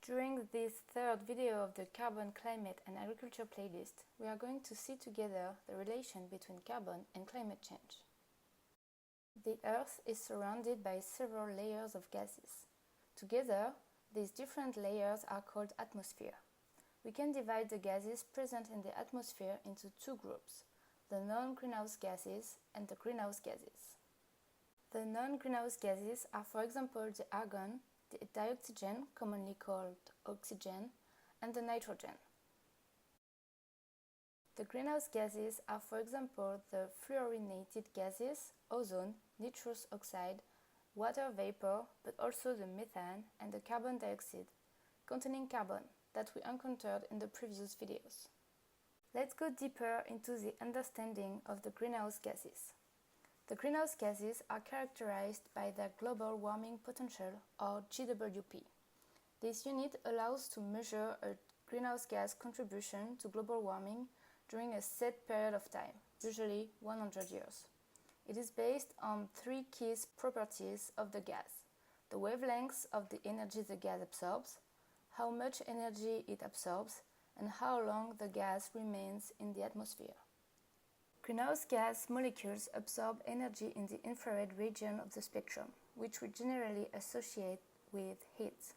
During this third video of the Carbon, Climate and Agriculture playlist, we are going to see together the relation between carbon and climate change. The Earth is surrounded by several layers of gases. Together, these different layers are called atmosphere. We can divide the gases present in the atmosphere into two groups, the non-greenhouse gases and the greenhouse gases. The non-greenhouse gases are, for example, the argon, the dioxygen, commonly called oxygen, and the nitrogen. The greenhouse gases are, for example, the fluorinated gases, ozone, nitrous oxide, water vapor, but also the methane and the carbon dioxide, containing carbon, that we encountered in the previous videos. Let's go deeper into the understanding of the greenhouse gases. The greenhouse gases are characterized by their global warming potential, or GWP. This unit allows to measure a greenhouse gas contribution to global warming during a set period of time, usually 100 years. It is based on three key properties of the gas: the wavelengths of the energy the gas absorbs, how much energy it absorbs, and how long the gas remains in the atmosphere. Greenhouse gas molecules absorb energy in the infrared region of the spectrum, which we generally associate with heat.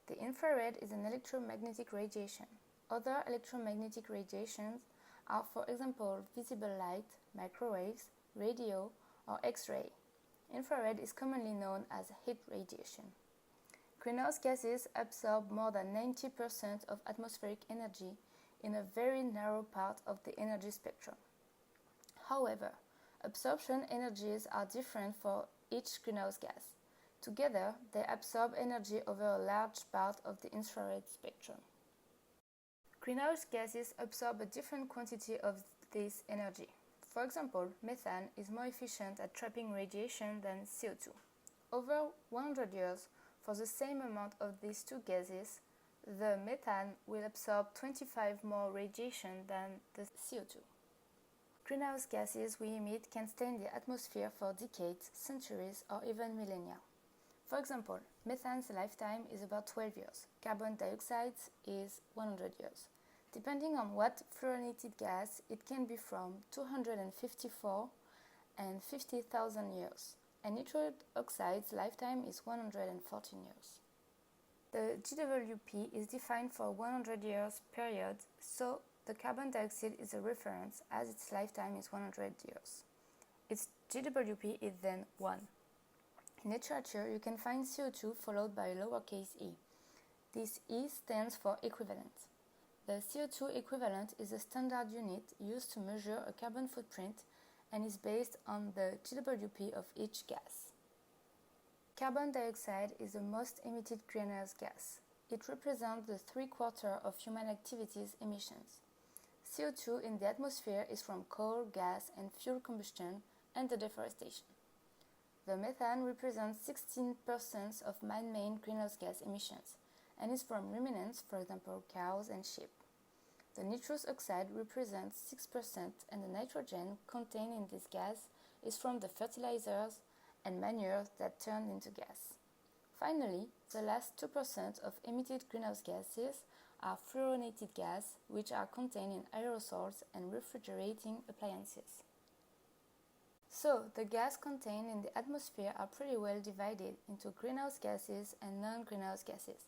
The infrared is an electromagnetic radiation. Other electromagnetic radiations are, for example, visible light, microwaves, radio, or X-ray. Infrared is commonly known as heat radiation. Greenhouse gases absorb more than 90% of atmospheric energy in a very narrow part of the energy spectrum. However, absorption energies are different for each greenhouse gas. Together, they absorb energy over a large part of the infrared spectrum. Greenhouse gases absorb a different quantity of this energy. For example, methane is more efficient at trapping radiation than CO2. Over 100 years, for the same amount of these two gases, the methane will absorb 25 more radiation than the CO2. Greenhouse gases we emit can stay in the atmosphere for decades, centuries, or even millennia. For example, methane's lifetime is about 12 years. Carbon dioxide is 100 years. Depending on what fluorinated gas, it can be from 254 and 50,000 years. And nitrous oxide's lifetime is 114 years. The GWP is defined for a 100 years period, so the carbon dioxide is a reference as its lifetime is 100 years. Its GWP is then 1. In literature, you can find CO2 followed by lowercase e. This e stands for equivalent. The CO2 equivalent is a standard unit used to measure a carbon footprint and is based on the GWP of each gas. Carbon dioxide is the most emitted greenhouse gas. It represents the 3/4 of human activities emissions. CO2 in the atmosphere is from coal, gas, and fuel combustion and the deforestation. The methane represents 16% of man-made greenhouse gas emissions and is from ruminants, for example, cows and sheep. The nitrous oxide represents 6% and the nitrogen contained in this gas is from the fertilizers and manure that turned into gas. Finally, the last 2% of emitted greenhouse gases are fluorinated gas, which are contained in aerosols and refrigerating appliances. So, the gas contained in the atmosphere are pretty well divided into greenhouse gases and non-greenhouse gases.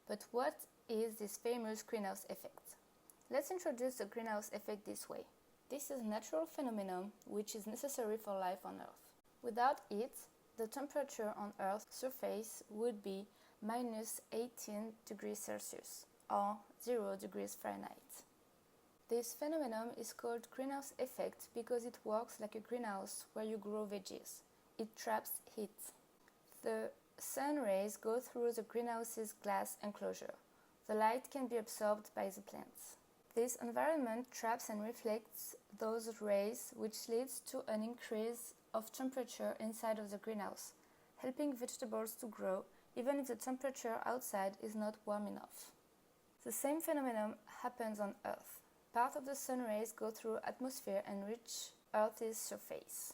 But what is this famous greenhouse effect? Let's introduce the greenhouse effect this way. This is a natural phenomenon which is necessary for life on Earth. Without it, the temperature on Earth's surface would be minus 18 degrees Celsius, or 0 degrees Fahrenheit. This phenomenon is called greenhouse effect because it works like a greenhouse where you grow veggies. It traps heat. The sun rays go through the greenhouse's glass enclosure. The light can be absorbed by the plants. This environment traps and reflects those rays, which leads to an increase of temperature inside of the greenhouse, helping vegetables to grow even if the temperature outside is not warm enough. The same phenomenon happens on Earth. Part of the sun rays go through atmosphere and reach Earth's surface.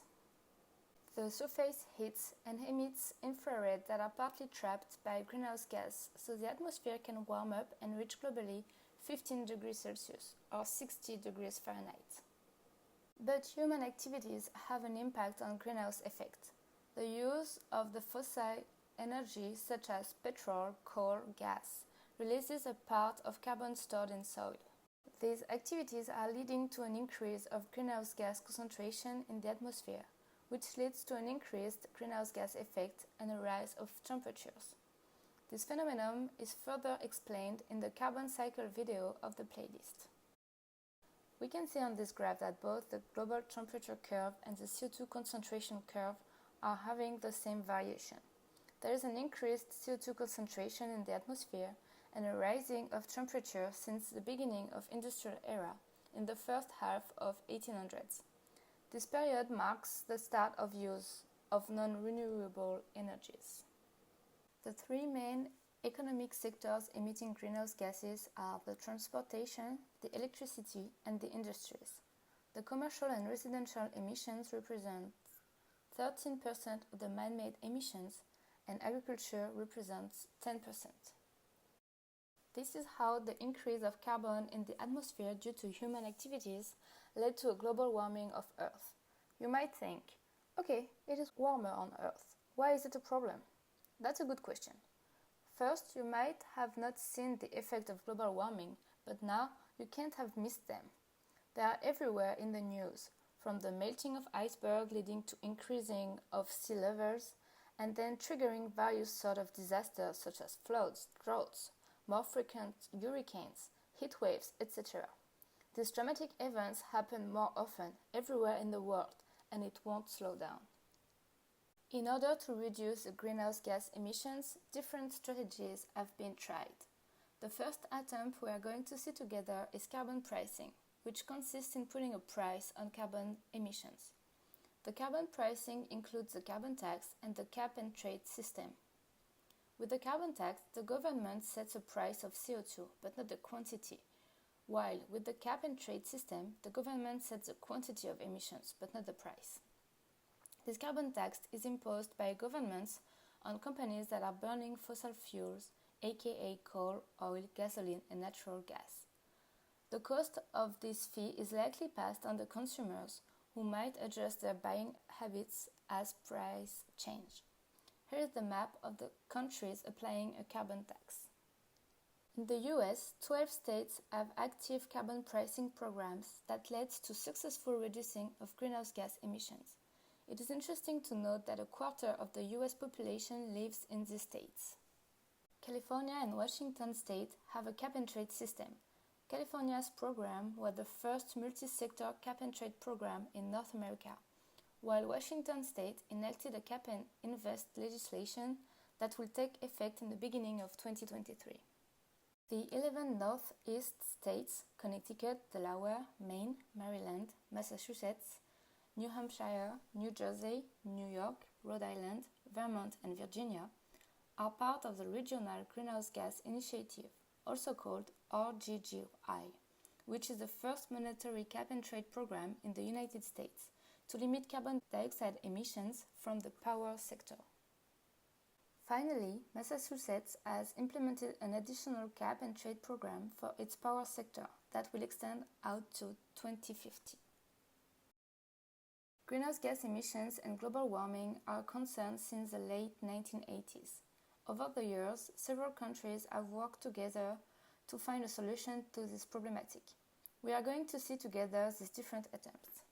The surface heats and emits infrared that are partly trapped by greenhouse gas, so the atmosphere can warm up and reach globally 15 degrees Celsius or 60 degrees Fahrenheit. But human activities have an impact on greenhouse effect. The use of the fossil energy such as petrol, coal, gas releases a part of carbon stored in soil. These activities are leading to an increase of greenhouse gas concentration in the atmosphere, which leads to an increased greenhouse gas effect and a rise of temperatures. This phenomenon is further explained in the carbon cycle video of the playlist. We can see on this graph that both the global temperature curve and the CO2 concentration curve are having the same variation. There is an increased CO2 concentration in the atmosphere and a rising of temperature since the beginning of industrial era in the first half of 1800s. This period marks the start of use of non-renewable energies. The three main economic sectors emitting greenhouse gases are the transportation, the electricity, and the industries. The commercial and residential emissions represent 13% of the man-made emissions, and agriculture represents 10%. This is how the increase of carbon in the atmosphere due to human activities led to a global warming of Earth. You might think, okay, it is warmer on Earth. Why is it a problem? That's a good question. First, you might have not seen the effect of global warming, but now you can't have missed them. They are everywhere in the news, from the melting of iceberg leading to increasing of sea levels, and then triggering various sort of disasters such as floods, droughts, more frequent hurricanes, heat waves, etc. These dramatic events happen more often everywhere in the world, and it won't slow down. In order to reduce the greenhouse gas emissions, different strategies have been tried. The first attempt we are going to see together is carbon pricing, which consists in putting a price on carbon emissions. The carbon pricing includes the carbon tax and the cap and trade system. With the carbon tax, the government sets a price of CO2, but not the quantity, while with the cap and trade system, the government sets the quantity of emissions, but not the price. This carbon tax is imposed by governments on companies that are burning fossil fuels, aka coal, oil, gasoline, and natural gas. The cost of this fee is likely passed on the consumers, who might adjust their buying habits as price change. Here is the map of the countries applying a carbon tax. In the US, 12 states have active carbon pricing programs that led to successful reducing of greenhouse gas emissions. It is interesting to note that a quarter of the US population lives in these states. California and Washington state have a cap and trade system. California's program was the first multi-sector cap and trade program in North America, while Washington state enacted a cap and invest legislation that will take effect in the beginning of 2023. The 11 Northeast states, Connecticut, Delaware, Maine, Maryland, Massachusetts, New Hampshire, New Jersey, New York, Rhode Island, Vermont, and Virginia, are part of the Regional Greenhouse Gas Initiative, also called RGGI, which is the first monetary cap and trade program in the United States to limit carbon dioxide emissions from the power sector. Finally, Massachusetts has implemented an additional cap and trade program for its power sector that will extend out to 2050. Greenhouse gas emissions and global warming are concerns since the late 1980s. Over the years, several countries have worked together to find a solution to this problematic. We are going to see together these different attempts.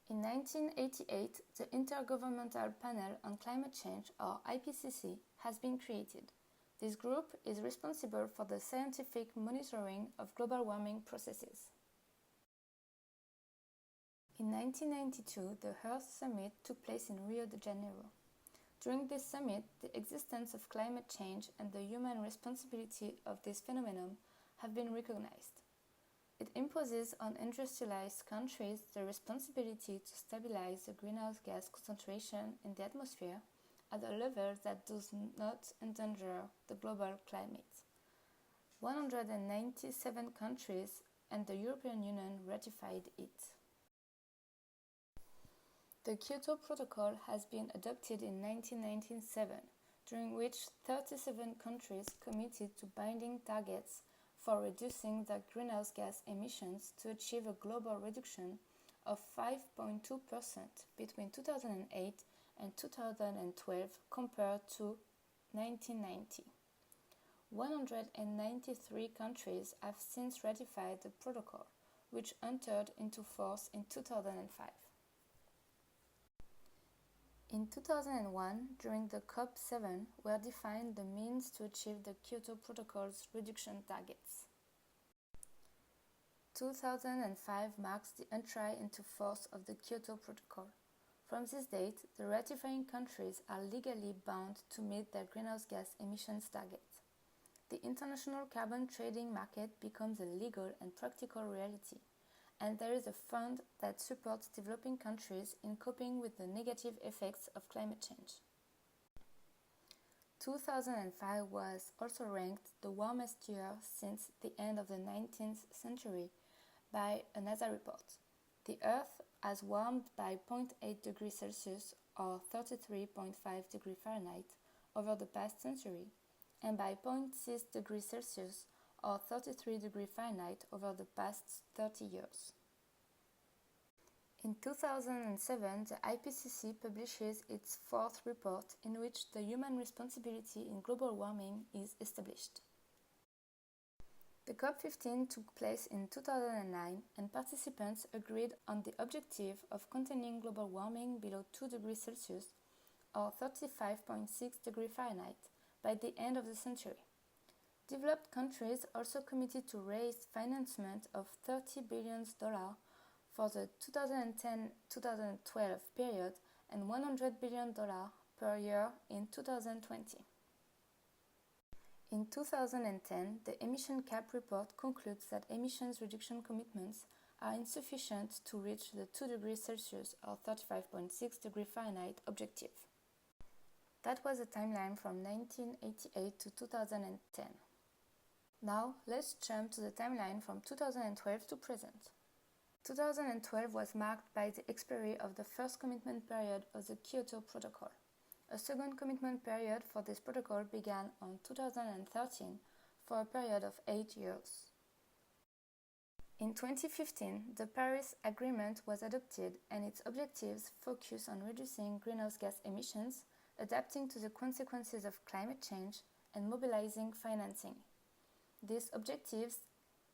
In 1988, the Intergovernmental Panel on Climate Change, or IPCC, has been created. This group is responsible for the scientific monitoring of global warming processes. In 1992, the Earth Summit took place in Rio de Janeiro. During this summit, the existence of climate change and the human responsibility of this phenomenon have been recognized. It imposes on industrialized countries the responsibility to stabilize the greenhouse gas concentration in the atmosphere at a level that does not endanger the global climate. 197 countries and the European Union ratified it. The Kyoto Protocol has been adopted in 1997, during which 37 countries committed to binding targets for reducing their greenhouse gas emissions to achieve a global reduction of 5.2% between 2008 and 2012 compared to 1990. 193 countries have since ratified the protocol, which entered into force in 2005. In 2001, during the COP7, were defined the means to achieve the Kyoto Protocol's reduction targets. 2005 marks the entry into force of the Kyoto Protocol. From this date, the ratifying countries are legally bound to meet their greenhouse gas emissions targets. The international carbon trading market becomes a legal and practical reality, and there is a fund that supports developing countries in coping with the negative effects of climate change. 2005 was also ranked the warmest year since the end of the 19th century by a NASA report. The Earth has warmed by 0.8 degrees Celsius or 33.5 degrees Fahrenheit over the past century, and by 0.6 degrees Celsius or 33 degrees Fahrenheit over the past 30 years. In 2007, the IPCC publishes its fourth report in which the human responsibility in global warming is established. The COP15 took place in 2009 and participants agreed on the objective of containing global warming below 2 degrees Celsius or 35.6 degrees Fahrenheit by the end of the century. Developed countries also committed to raise financement of $30 billion for the 2010-2012 period and $100 billion per year in 2020. In 2010, the Emission Cap Report concludes that emissions reduction commitments are insufficient to reach the 2 degrees Celsius or 35.6 degrees Fahrenheit objective. That was a timeline from 1988 to 2010. Now, let's jump to the timeline from 2012 to present. 2012 was marked by the expiry of the first commitment period of the Kyoto Protocol. A second commitment period for this protocol began on 2013 for a period of 8 years. In 2015, the Paris Agreement was adopted and its objectives focus on reducing greenhouse gas emissions, adapting to the consequences of climate change, and mobilizing financing. These objectives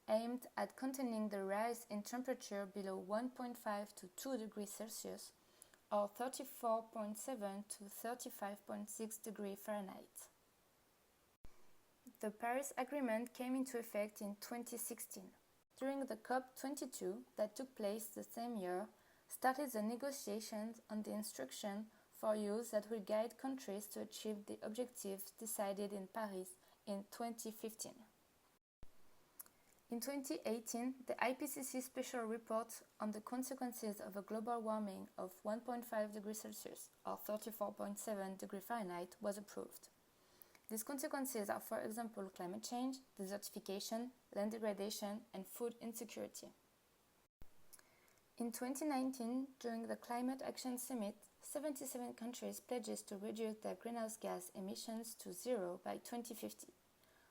aimed at containing the rise in temperature below 1.5 to 2 degrees Celsius or 34.7 to 35.6 degrees Fahrenheit. The Paris Agreement came into effect in 2016. During the COP22 that took place the same year, started the negotiations on the instruction for use that will guide countries to achieve the objectives decided in Paris in 2015. In 2018, the IPCC special report on the consequences of a global warming of 1.5 degrees Celsius or 34.7 degrees Fahrenheit was approved. These consequences are, for example, climate change, desertification, land degradation, and food insecurity. In 2019, during the Climate Action Summit, 77 countries pledged to reduce their greenhouse gas emissions to zero by 2050,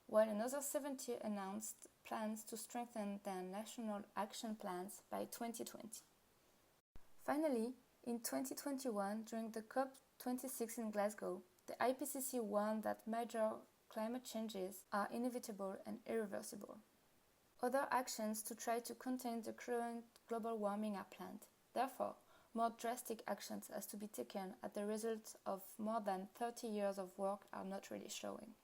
while another 70 announced plans to strengthen their national action plans by 2020. Finally, in 2021, during the COP26 in Glasgow, the IPCC warned that major climate changes are inevitable and irreversible. Other actions to try to contain the current global warming are planned. Therefore, more drastic actions has to be taken as the results of more than 30 years of work are not really showing.